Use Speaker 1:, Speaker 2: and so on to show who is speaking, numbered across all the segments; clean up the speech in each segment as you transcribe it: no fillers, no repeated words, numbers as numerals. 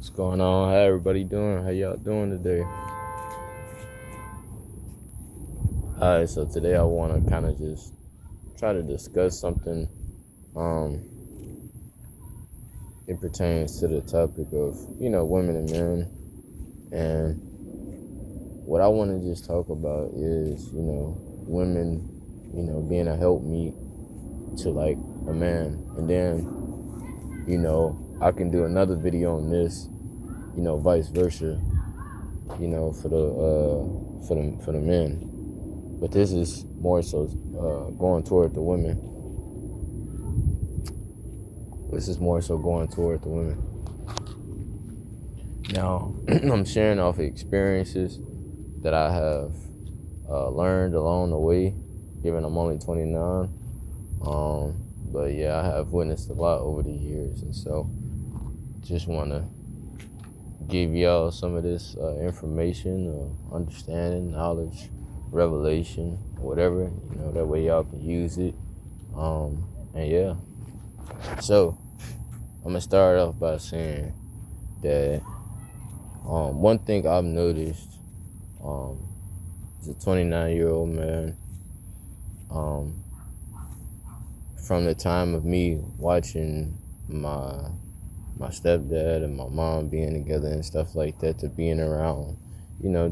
Speaker 1: What's going on? How everybody doing? How y'all doing today? Alright, so today I want to kind of just try to discuss something. Um, it pertains to the topic of, women and men. And what I want to just talk about is, women, being a helpmeet to like a man. And then, I can do another video on this, vice versa, for the men. But this is more so going toward the women. This is more so going toward the women. Now, I'm sharing off experiences that I have learned along the way, given I'm only 29. But yeah, I have witnessed a lot over the years, and so just want to give y'all some of this information, understanding, knowledge, revelation, whatever, that way y'all can use it. And yeah, so I'm gonna start off by saying that one thing I've noticed as a 29-year-old man, from the time of me watching my stepdad and my mom being together and stuff like that, to being around,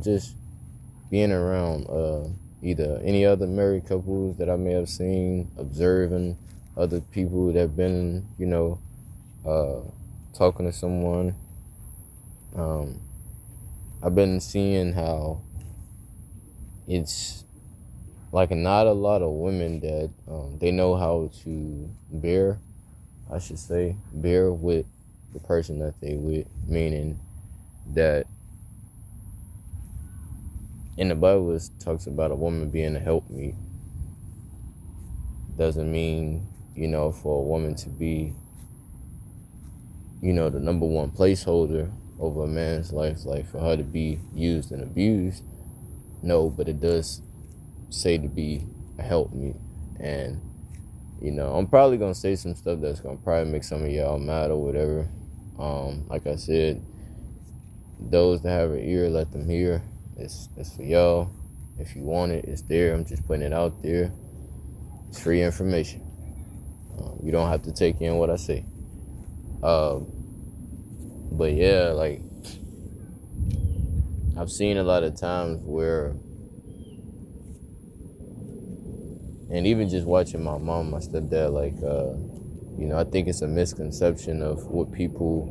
Speaker 1: just being around either any other married couples that I may have seen, observing other people that have been, talking to someone. I've been seeing how it's like not a lot of women that they know how to bear with the person that they with, meaning that in the Bible it talks about a woman being a helpmeet. Doesn't mean, for a woman to be, the number one placeholder over a man's life, like for her to be used and abused. No, but it does say to be a helpmeet. And, I'm probably going to say some stuff that's going to probably make some of y'all mad or whatever. Like I said, those that have an ear, let them hear. It's for y'all. If you want it, it's there. I'm just putting it out there. It's free information. You don't have to take in what I say. But yeah, like, I've seen a lot of times where, and even just watching my mom, my stepdad, like, I think it's a misconception of what people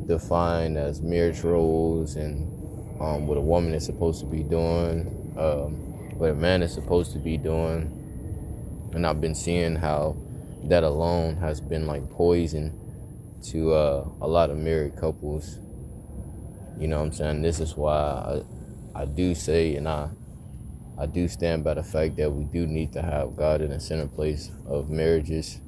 Speaker 1: define as marriage roles and what a woman is supposed to be doing, what a man is supposed to be doing. And I've been seeing how that alone has been like poison to a lot of married couples. You know what I'm saying? This is why I do say, and I do stand by the fact that we do need to have God in the center place of marriages,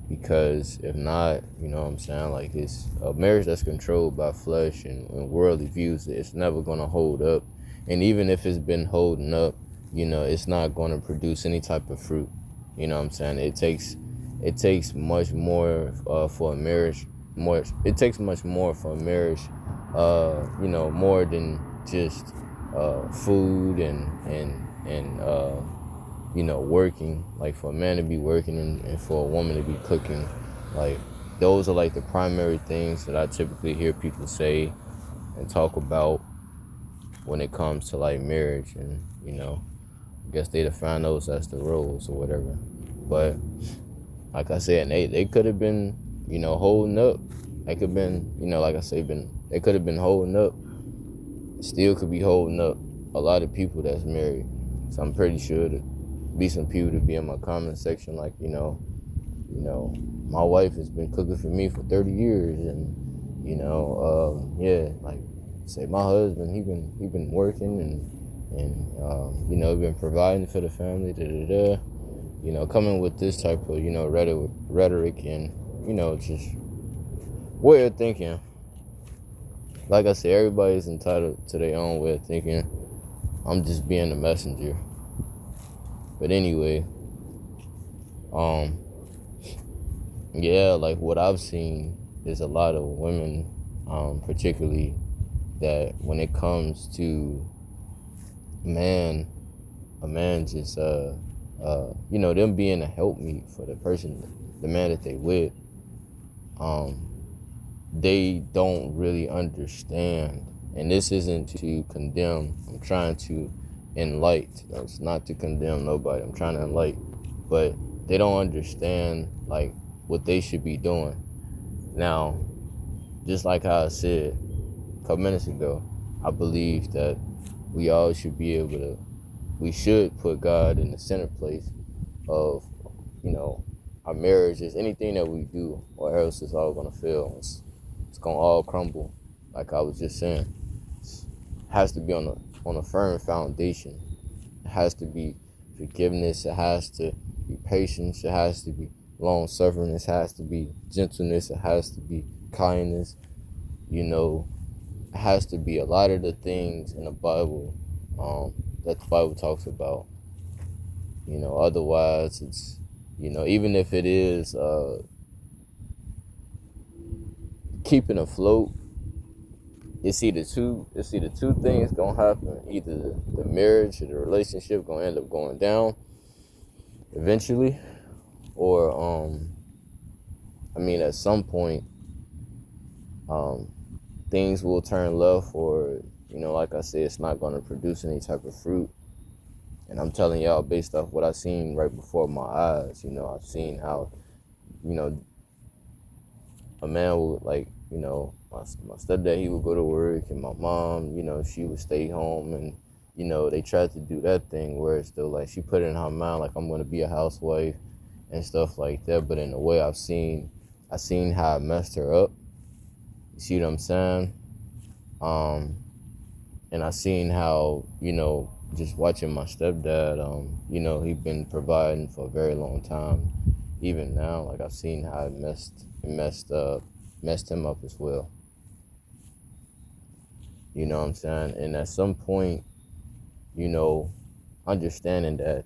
Speaker 1: because if not, you know what I'm saying, like, it's a marriage that's controlled by flesh and worldly views, it's never going to hold up. And even if it's been holding up, it's not going to produce any type of fruit. You know what I'm saying? It takes much more for a marriage. It takes much more for a marriage. More than just food and working. Like, for a man to be working and for a woman to be cooking. Like, those are like the primary things that I typically hear people say and talk about when it comes to like marriage. And I guess they define those as the roles or whatever. But like I said, they could have been, holding up. They could have been, like I say, they could have been holding up. Still could be holding up a lot of people that's married. So I'm pretty sure there'd be some people to be in my comment section like, my wife has been cooking for me for 30 years, and like, say my husband, he been working and been providing for the family, coming with this type of, rhetoric and, just way of thinking. Like I said, everybody's entitled to their own way of thinking. I'm just being the messenger. But anyway, yeah, like, what I've seen is a lot of women particularly that when it comes to man, a man just them being a helpmeet for the person, the man that they with, um, they don't really understand. And this isn't to condemn. I'm trying to enlighten. It's not to condemn nobody. I'm trying to enlighten, but they don't understand like what they should be doing. Now, just like how I said a couple minutes ago, I believe that we all should be able to. We should put God in the center place of, our marriages, anything that we do, or else it's all gonna fail. It's gonna all crumble. Like I was just saying, it has to be on a firm foundation. It has to be forgiveness. It has to be patience. It has to be long suffering. It has to be gentleness. It has to be kindness. It has to be a lot of the things in the Bible that the Bible talks about. Otherwise it's, even if it is keeping afloat, it's either two things gonna happen. Either the marriage or the relationship gonna end up going down eventually, or at some point things will turn left, or like I said, it's not gonna produce any type of fruit. And I'm telling y'all based off what I seen right before my eyes. I've seen how, a man would, like, my stepdad, he would go to work, and my mom, she would stay home, and they tried to do that thing where it's still like she put it in her mind like I'm gonna be a housewife and stuff like that. But in a way, I seen how it messed her up. You see what I'm saying? And I seen how, just watching my stepdad, he been providing for a very long time. Even now, like I've seen how it messed him up as well. You know what I'm saying? And at some point, understanding that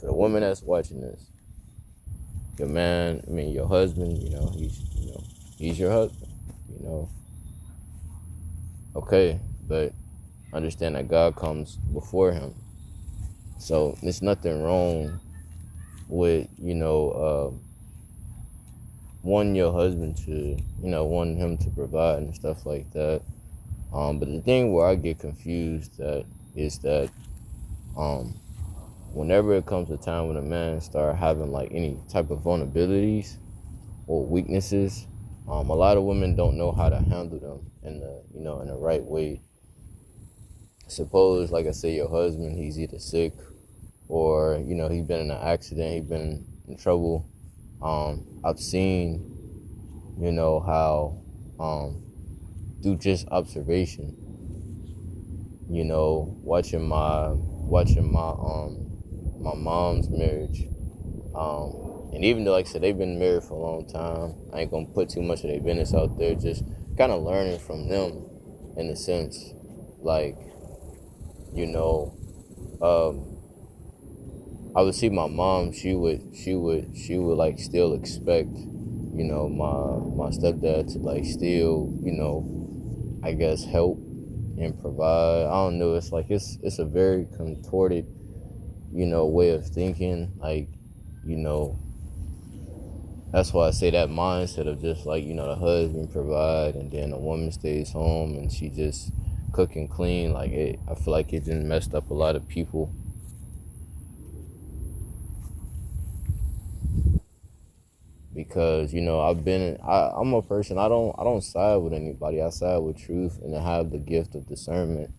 Speaker 1: for the woman that's watching this, your husband, he's your husband, okay, but understand that God comes before him. So there's nothing wrong with, wanting your husband to, wanting him to provide and stuff like that. But the thing where I get confused is that whenever it comes to time when a man start having like any type of vulnerabilities or weaknesses, a lot of women don't know how to handle them in the right way. Suppose, like I say, your husband, he's either sick or, he's been in an accident, he's been in trouble. I've seen, how, through just observation, watching my mom's marriage, and even though, like I said, they've been married for a long time, I ain't gonna put too much of their business out there. Just kind of learning from them, in a sense, like, um, I would see my mom. She would like still expect, my stepdad to like still, I guess help and provide. I don't know. It's like it's a very contorted, way of thinking. Like, you know, that's why I say that mindset of just like, the husband provide and then the woman stays home and she just cook and clean. Like I feel like it just messed up a lot of people. Because I'm a person, I don't side with anybody. I side with truth, and I have the gift of discernment.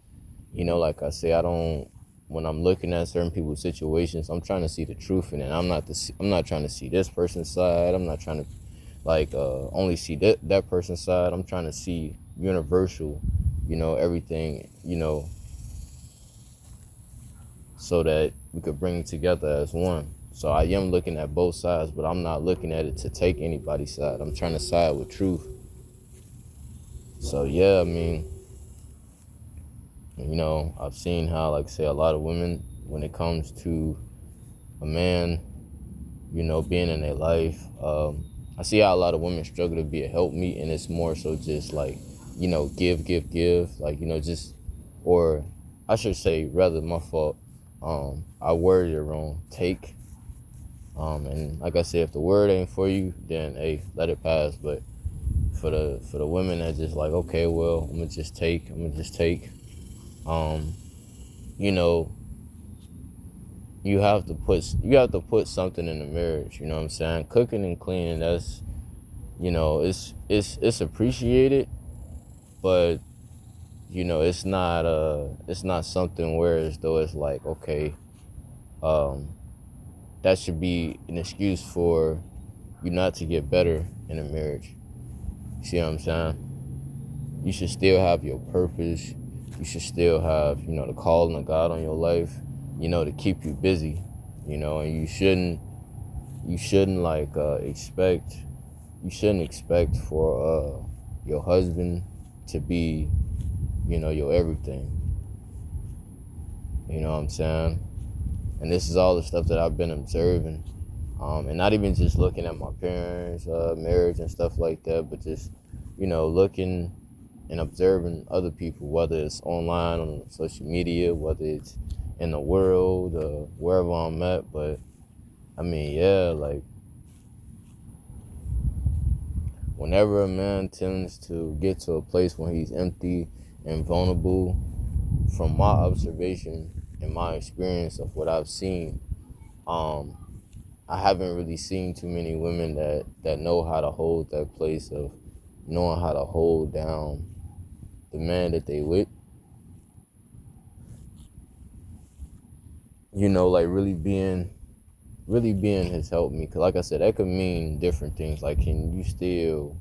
Speaker 1: Like I say, I don't, when I'm looking at certain people's situations, I'm trying to see the truth in it. I'm not trying to see this person's side. I'm not trying to like only see that person's side. I'm trying to see universal, everything, so that we could bring it together as one. So I am looking at both sides, but I'm not looking at it to take anybody's side. I'm trying to side with truth. So yeah, I've seen how, like say, a lot of women, when it comes to a man, being in their life, I see how a lot of women struggle to be a helpmeet, and it's more so just like, give, like, just, or I should say, rather, my fault. I worded it wrong. Take. And like I said, if the word ain't for you, then hey, let it pass. But for the women that just like, okay, well, I'm gonna just take. Um, you know, you have to put something in the marriage. You know what I'm saying? Cooking and cleaning, that's, it's appreciated, but it's not something where as though it's like, okay, um, that should be an excuse for you not to get better in a marriage. See what I'm saying? You should still have your purpose. You should still have, the calling of God on your life, to keep you busy, and you shouldn't like expect for your husband to be, your everything. You know what I'm saying? And this is all the stuff that I've been observing, and not even just looking at my parents' marriage and stuff like that, but just, looking and observing other people, whether it's online on social media, whether it's in the world, wherever I'm at. But I mean, yeah, like, whenever a man tends to get to a place when he's empty and vulnerable, from my observation and my experience of what I've seen, um, I haven't really seen too many women that know how to hold that place of knowing how to hold down the man that they with. Like really being his help me. Cause like I said, that could mean different things. Like, can you still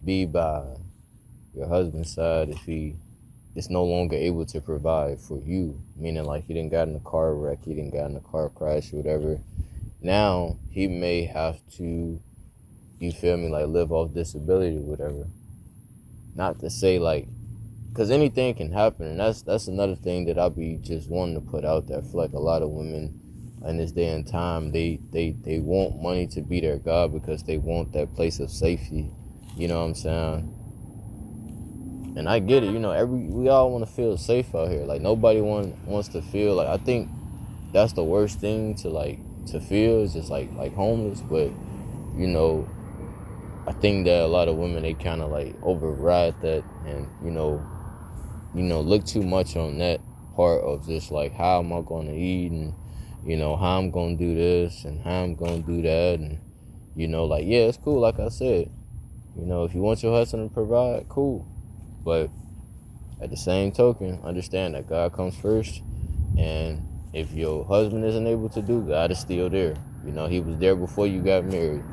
Speaker 1: be by your husband's side if he is no longer able to provide for you? Meaning, like, he didn't got in a car wreck, he didn't got in a car crash or whatever. Now he may have to, you feel me, like, live off disability or whatever. Not to say like, because anything can happen, and that's another thing that I'll be just wanting to put out there. For like, a lot of women in this day and time, they want money to be their God because they want that place of safety. You know what I'm saying? And I get it. We all want to feel safe out here. Like, nobody wants to feel like, I think that's the worst thing to feel, is just like homeless. But you know, I think that a lot of women, they kind of like override that, and look too much on that part of just like, how am I going to eat, and how I'm going to do this and how I'm going to do that. And like, yeah, it's cool, like I said, if you want your husband to provide, cool, but at the same token, understand that God comes first. And if your husband isn't able to do, God is still there. He was there before you got married.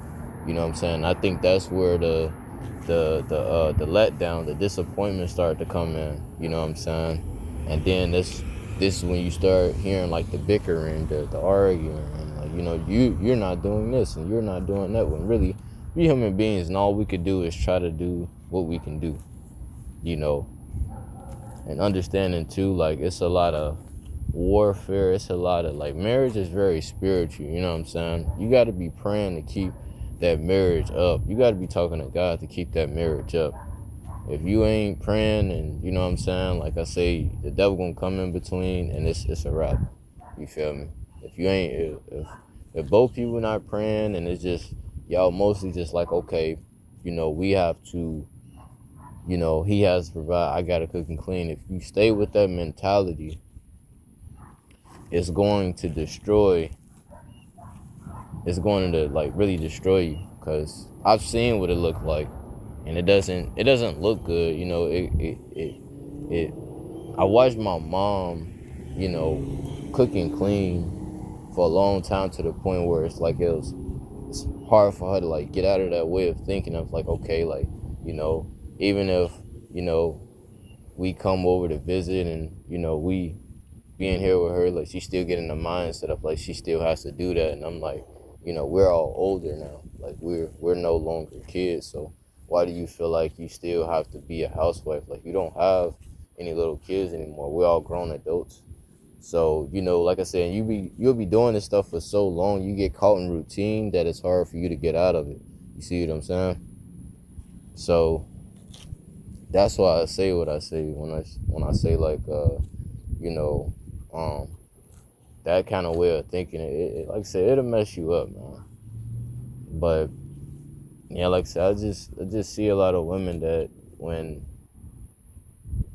Speaker 1: You know what I'm saying? I think that's where the letdown, the disappointment started to come in. You know what I'm saying? And then this is when you start hearing like the bickering, the arguing, and like, you're not doing this and you're not doing that. When really, we human beings, and all we could do is try to do what we can do. And understanding too, like, it's a lot of warfare. It's a lot of, like, marriage is very spiritual. You know what I'm saying? You got to be praying to keep that marriage up. You got to be talking to God to keep that marriage up. If you ain't praying, and you know what I'm saying, like I say, the devil gonna come in between, and it's a wrap. You feel me? If you ain't, if both people not praying, and it's just y'all mostly just like, okay, we have to, he has to provide, I gotta cook and clean. If you stay with that mentality, it's going to destroy. It's going to like really destroy you. Cause I've seen what it looked like, and it doesn't look good. It. I watched my mom, cook and clean for a long time, to the point where it's like it's hard for her to like get out of that way of thinking of like, okay, like, even if we come over to visit, and we being here with her, like, she still getting the mindset of like she still has to do that. And I'm like, we're all older now, like we're no longer kids, so why do you feel like you still have to be a housewife? Like, you don't have any little kids anymore. We're all grown adults. So, like I said, you'll be doing this stuff for so long, you get caught in routine that it's hard for you to get out of it. You see what I'm saying? So that's why I say what I say when I say like you know, that kind of way of thinking. Like I said, it'll mess you up, man. But yeah, like I said, I just see a lot of women that when,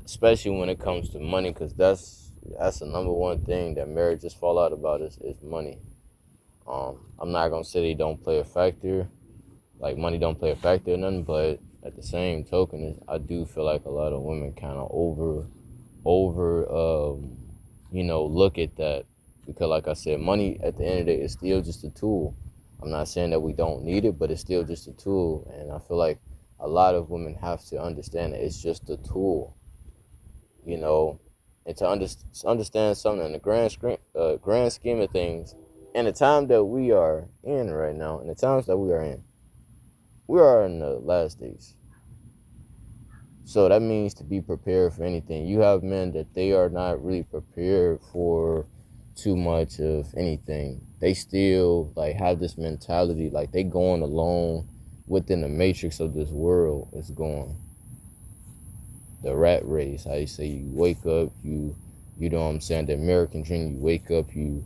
Speaker 1: especially when it comes to money, because that's the number one thing that marriages fall out about is money. I'm not gonna say they don't play a factor, like money don't play a factor or nothing, but at the same token, I do feel like a lot of women kind of over look at that, because like I said, money at the end of the day is still just a tool. I'm not saying that we don't need it, but it's still just a tool, and I feel like a lot of women have to understand that it's just a tool, and to understand something in the grand scheme of things, and the time that we are in right now, and the times that we are in the last days. So that means to be prepared for anything. You have men that they are not really prepared for too much of anything. They still like have this mentality like they going alone within the matrix of this world is going. The rat race, how you say, you wake up, you know what I'm saying, the American dream, you wake up, you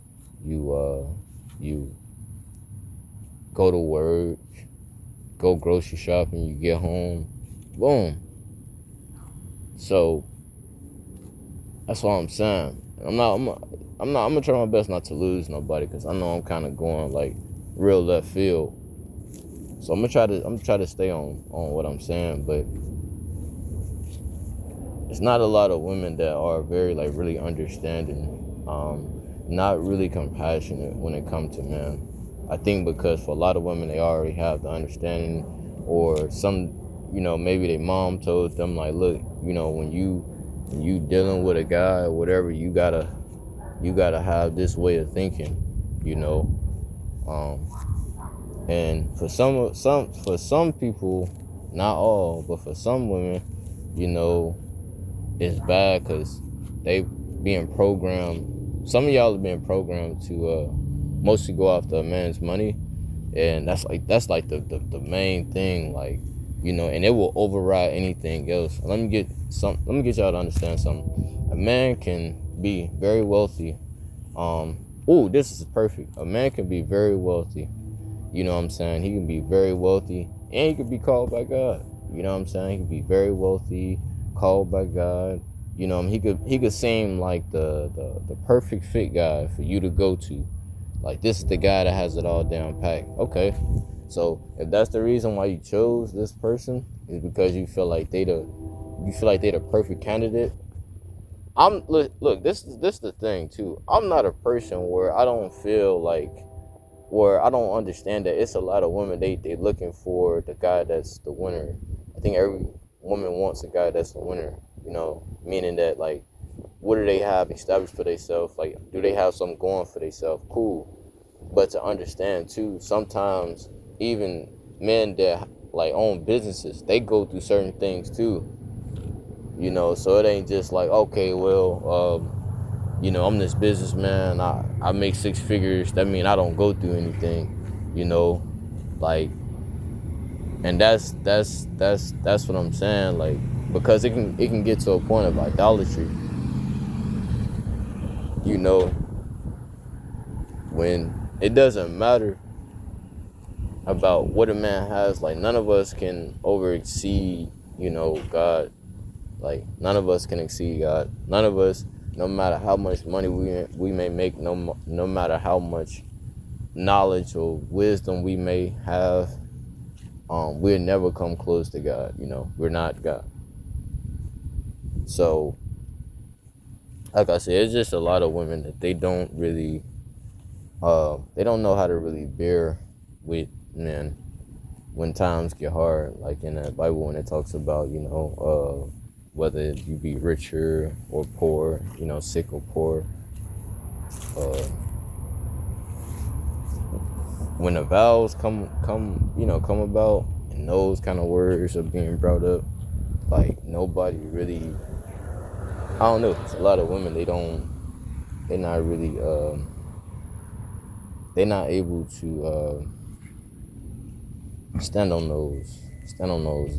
Speaker 1: go to work, go grocery shopping, you get home, boom. So that's what I'm saying. I'm gonna try my best not to lose nobody, because I know I'm kind of going like real left field. So I'm gonna try to stay on what I'm saying, but it's not a lot of women that are very like really understanding, not really compassionate when it comes to men. I think because for a lot of women, they already have the understanding, or some, maybe their mom told them like, look, when you dealing with a guy or whatever, you gotta have this way of thinking, and for some people, not all, but for some women, it's bad because they being programmed. Some of y'all are being programmed to mostly go after a man's money, and that's like the main thing, like, and it will override anything else. Let me get y'all to understand something. A man can be very wealthy. This is perfect. A man can be very wealthy. You know what I'm saying? He can be very wealthy, and he can be called by God. You know what I'm saying? He can be very wealthy, called by God. He could seem like the perfect fit guy for you to go to. Like, this is the guy that has it all down packed. Okay, so if that's the reason why you chose this person, is because you feel like they the perfect candidate. Look, this is the thing too. I'm not a person where I don't feel like, where I don't understand that it's a lot of women, they looking for the guy that's the winner. I think every woman wants a guy that's the winner, meaning that, like, what do they have established for themselves? Like, do they have something going for themselves? Cool. But to understand too, sometimes even men that like own businesses, they go through certain things too. So it ain't just like, okay, well, I'm this businessman, I make six figures, that mean I don't go through anything, like, and that's what I'm saying, like, because it can get to a point of idolatry, when it doesn't matter about what a man has. Like, none of us can exceed, God. Like, none of us can exceed God. None of us, no matter how much money we may make, no matter how much knowledge or wisdom we may have, we'll never come close to God. We're not God. So, like I said, it's just a lot of women that they don't really, they don't know how to really bear with men when times get hard. Like in the Bible, when it talks about, whether you be richer or poor, sick or poor, when the vows come about, and those kind of words are being brought up, like, nobody really, I don't know, it's a lot of women, they're not really, they're not able to stand on those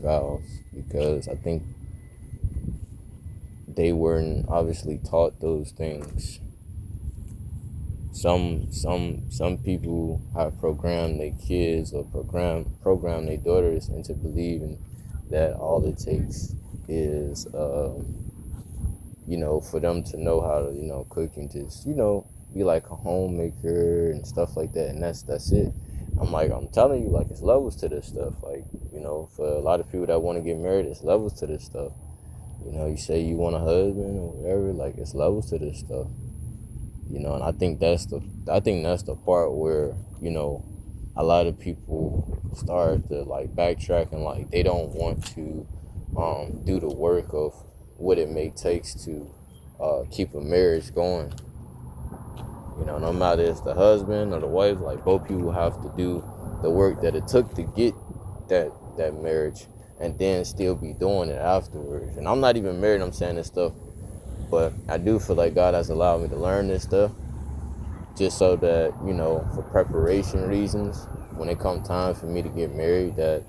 Speaker 1: vows, because I think they weren't obviously taught those things. Some people have programmed their kids or program their daughters into believing that all it takes is for them to know how to cook and just be like a homemaker and stuff like that, and that's it. I'm telling you, like, it's levels to this stuff. Like, for a lot of people that want to get married, it's levels to this stuff. You say you want a husband or whatever, like, it's levels to this stuff. And I think that's the part where, a lot of people start to like backtrack, and like they don't want to do the work of what it may takes to keep a marriage going. No matter it's the husband or the wife, like, both people have to do the work that it took to get that marriage, and then still be doing it afterwards. And I'm not even married, I'm saying this stuff, but I do feel like God has allowed me to learn this stuff just so that, for preparation reasons, when it comes time for me to get married, that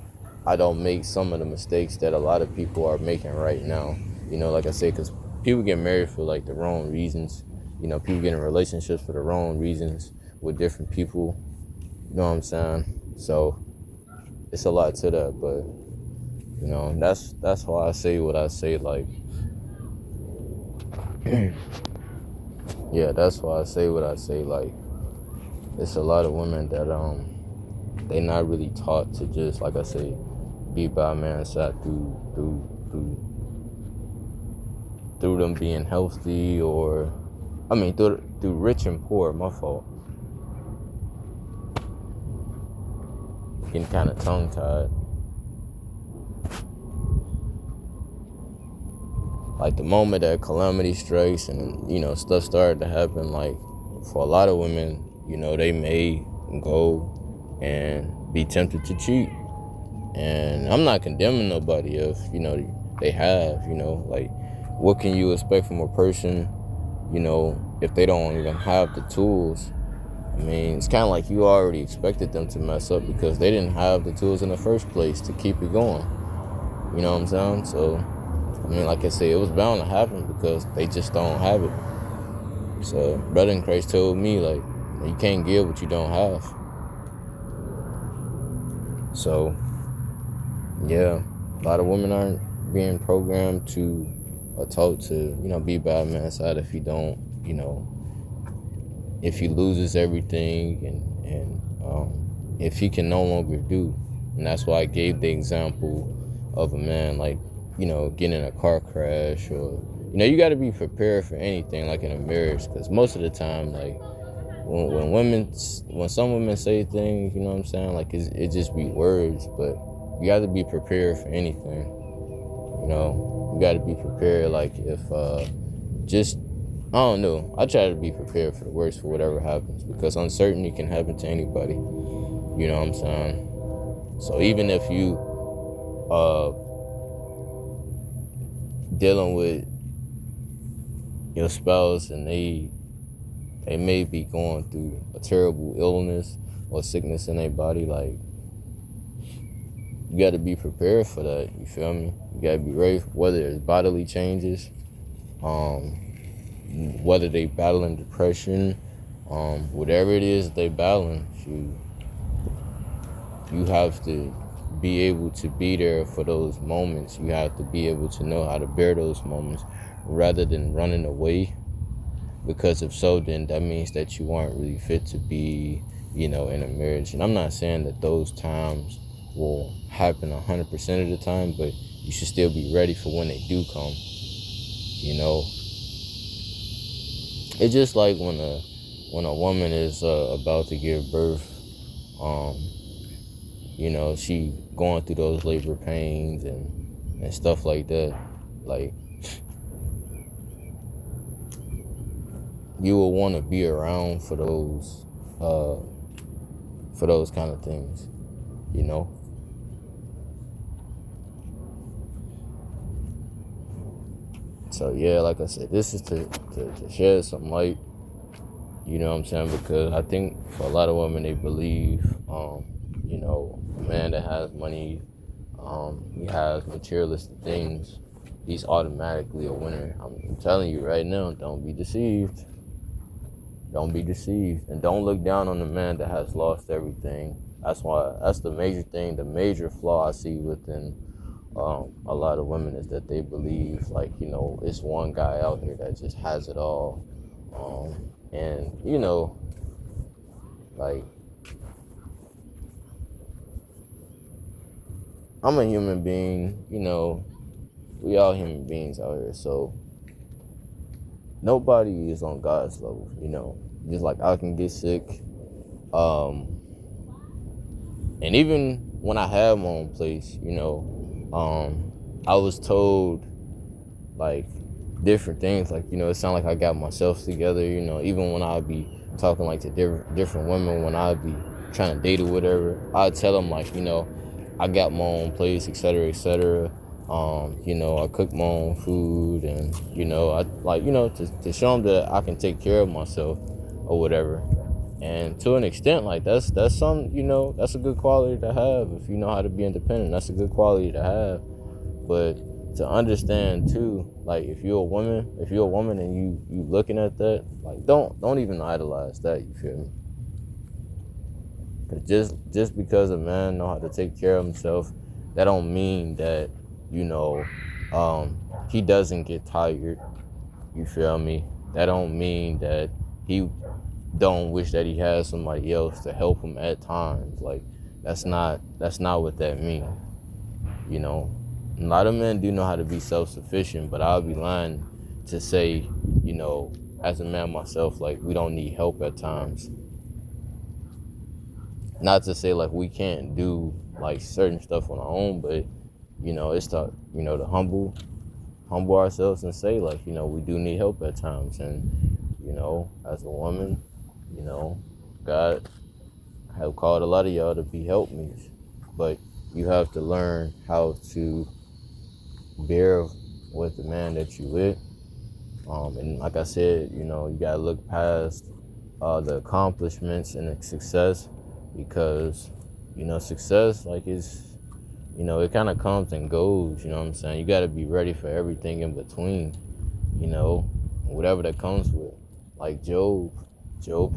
Speaker 1: I don't make some of the mistakes that a lot of people are making right now. Like I said, because people get married for like the wrong reasons. People get in relationships for the wrong reasons with different people. You know what I'm saying? So it's a lot to that, but that's why I say what I say. Like, yeah, that's why I say what I say. Like, it's a lot of women that they not really taught to just, like I say, be by a man's side through them being healthy, or through rich and poor. My fault. Getting kind of tongue tied. Like, the moment that calamity strikes and stuff started to happen, like, for a lot of women, they may go and be tempted to cheat. And I'm not condemning nobody if they have. Like, what can you expect from a person if they don't even have the tools? It's kind of like you already expected them to mess up because they didn't have the tools in the first place to keep it going. You know what I'm saying? So like I said, it was bound to happen because they just don't have it. So brother in Christ told me, like, you can't give what you don't have. So yeah, a lot of women aren't being programmed to or taught to be by a man's side. If you don't, if he loses everything, and if he can no longer do. And that's why I gave the example of a man, like, getting in a car crash, or you got to be prepared for anything, like in a marriage, because most of the time, like, when some women say things, you know what I'm saying, like, it just be words, but you got to be prepared for anything. You got to be prepared. Like, if I don't know, I try to be prepared for the worst, for whatever happens, because uncertainty can happen to anybody. You know what I'm saying? So even if you dealing with your spouse and they may be going through a terrible illness or sickness in their body, like, you got to be prepared for that. You feel me? You got to be ready, whether it's bodily changes, whether they battling depression, whatever it is they battling, you have to be able to be there for those moments. You have to be able to know how to bear those moments rather than running away. Because if so, then that means that you aren't really fit to be, in a marriage. And I'm not saying that those times will happen 100% of the time, but you should still be ready for when they do come. It's just like when a woman is about to give birth, she going through those labor pains and stuff like that. Like, you will want to be around for those kind of things, So yeah, like I said, this is to shed some light, you know what I'm saying? Because I think for a lot of women, they believe, man that has money, he has materialistic things, he's automatically a winner. I'm telling you right now, don't be deceived. Don't be deceived, and don't look down on the man that has lost everything. That's the major thing, the major flaw I see within a lot of women is that they believe like, it's one guy out here that just has it all. And like, I'm a human being, we all human beings out here, so nobody is on God's level, just like I can get sick. And even when I had my own place, I was told like different things, like, it sounded like I got myself together, even when I'd be talking like to different women, when I'd be trying to date or whatever, I'd tell them like, I got my own place, etc., etc. I cook my own food, and I like, to show them that I can take care of myself or whatever. And to an extent, like that's some, that's a good quality to have. If you know how to be independent, that's a good quality to have. But to understand too, like if you're a woman and you looking at that, like don't even idolize that. You feel me? Cause just because a man know how to take care of himself, that don't mean that he doesn't get tired. You feel me? That don't mean that he don't wish that he has somebody else to help him at times. Like that's not what that means. A lot of men do know how to be self-sufficient, but I'll be lying to say, as a man myself, like we don't need help at times. Not to say like we can't do like certain stuff on our own, but it's to to humble ourselves and say like, we do need help at times. And as a woman, God have called a lot of y'all to be helpmeets, but you have to learn how to bear with the man that you with. And like I said, you gotta look past the accomplishments and the success, because success like is it kind of comes and goes. You know what I'm saying? You got to be ready for everything in between, whatever that comes with. Like Job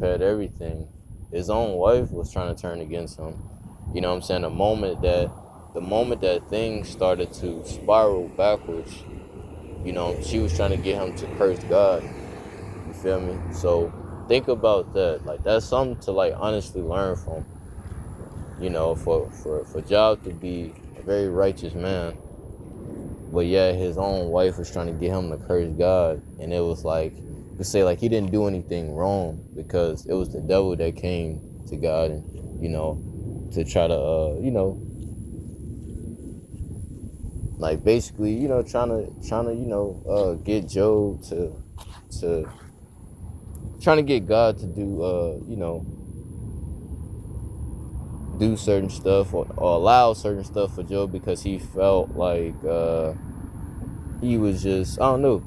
Speaker 1: had everything. His own wife was trying to turn against him. You know what I'm saying? The moment that things started to spiral backwards, she was trying to get him to curse God. You feel me? So think about that. Like that's something to like honestly learn from. For Job to be a very righteous man, but yeah, his own wife was trying to get him to curse God, and it was like, you could say like he didn't do anything wrong, because it was the devil that came to God and to try to like basically trying to get Job to trying to get God to do certain stuff, or allow certain stuff for Job, because he felt like he was just, I don't know,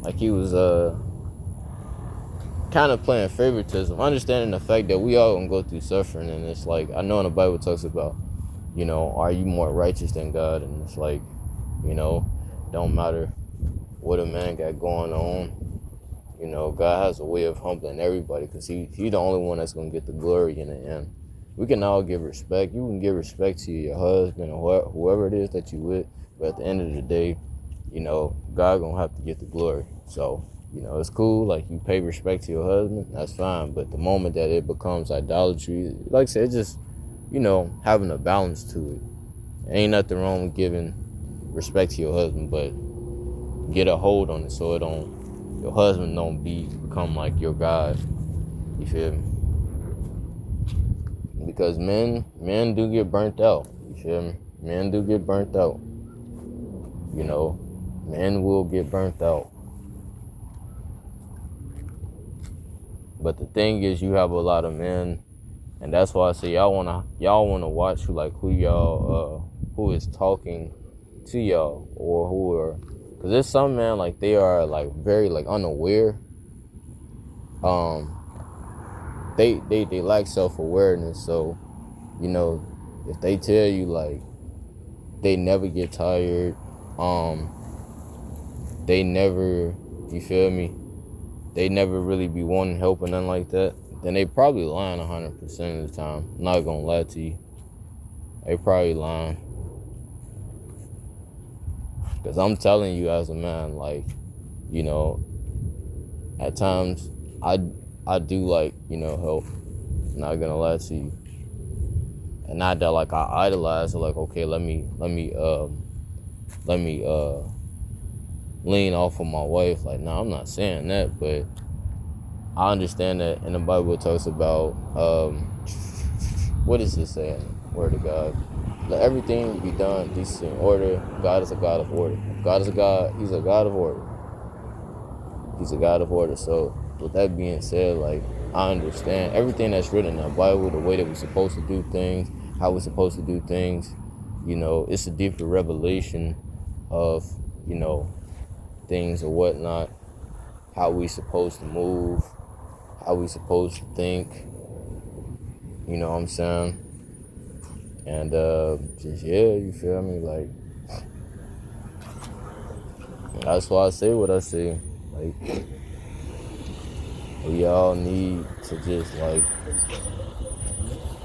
Speaker 1: like he was kind of playing favoritism, understanding the fact that we all gonna go through suffering. And it's like, I know in the Bible talks about, are you more righteous than God? And it's like, don't matter what a man got going on, God has a way of humbling everybody, because he the only one that's gonna get the glory in the end. We can all give respect. You can give respect to your husband or whoever it is that you with, but at the end of the day, God gonna have to get the glory. So, it's cool, like you pay respect to your husband, that's fine. But the moment that it becomes idolatry, like I said, it's just, having a balance to it. Ain't nothing wrong with giving respect to your husband, but get a hold on it so your husband don't become like your God. You feel me? Because men do get burnt out. You feel me? Men do get burnt out. Men will get burnt out. But the thing is, you have a lot of men, and that's why I say y'all wanna watch who is talking to y'all, or who are, because there's some men like they are like very like unaware. They lack self-awareness, so if they tell you like they never get tired, they never, you feel me? They never really be wanting help or nothing like that, then they probably lying 100% of the time. I'm not gonna lie to you. They probably lying. Because I'm telling you as a man, like, you know, at times I do like, help. Not gonna lie to you. And not that like I idolize it, like, okay, let me lean off of my wife. Like, no, I'm not saying that, but I understand that in the Bible it talks about what is it saying? Word of God. Let everything be done decent in order. God is a God of order. God is a God, he's a God of order. He's a God of order. So with that being said, like, I understand everything that's written in the Bible, the way that we're supposed to do things, how we're supposed to do things. It's a deeper revelation of, things or whatnot, how we supposed to move, how we supposed to think, you know what I'm saying? And just, yeah, you feel me? Like, that's why I say what I say. Like, we all need to just, like,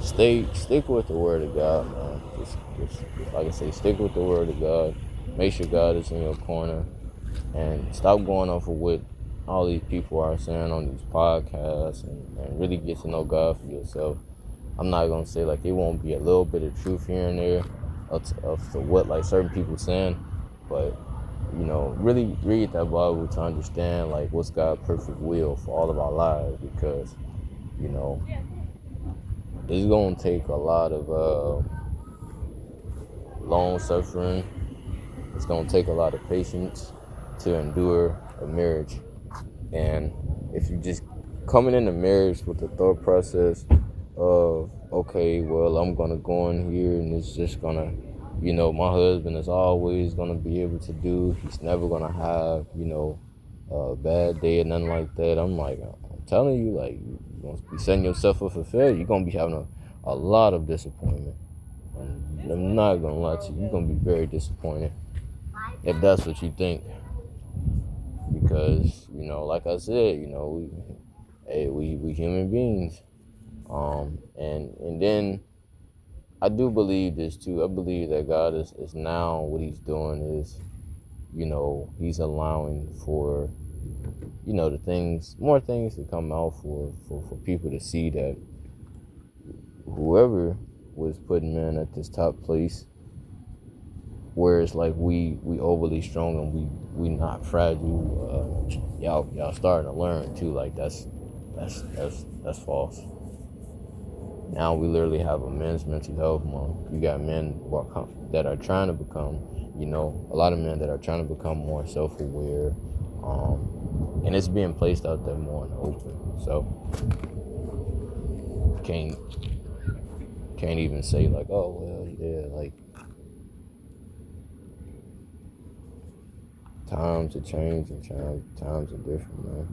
Speaker 1: stick with the word of God, man. Just like I say, stick with the word of God. Make sure God is in your corner, and stop going off of what all these people are saying on these podcasts, and really get to know God for yourself. I'm not gonna say like it won't be a little bit of truth here and there of what like certain people saying, but really read that Bible to understand like what's God's perfect will for all of our lives, because you know it's gonna take a lot of long suffering. It's gonna take a lot of patience to endure a marriage. And if you just coming into marriage with the thought process of, okay, well, I'm gonna go in here and it's just gonna, my husband is always gonna be able to do. He's never gonna have, a bad day or nothing like that. I'm telling you, like, you're gonna be setting yourself up for failure. You're gonna be having a lot of disappointment. And I'm not gonna lie to you, you're gonna be very disappointed if that's what you think. Because, like I said, we human beings. And then I do believe this too. I believe that God is now what he's doing is, he's allowing for, the things, more things to come out for people to see that whoever was putting men at this top place, where it's like we overly strong and we not fragile. Y'all starting to learn too. Like that's false. Now we literally have a men's mental health month. You got men that are trying to become, a lot of men that are trying to become more self-aware, and it's being placed out there more in the open. So can't even say like, oh well, yeah, like. Times are changing, times are different, man.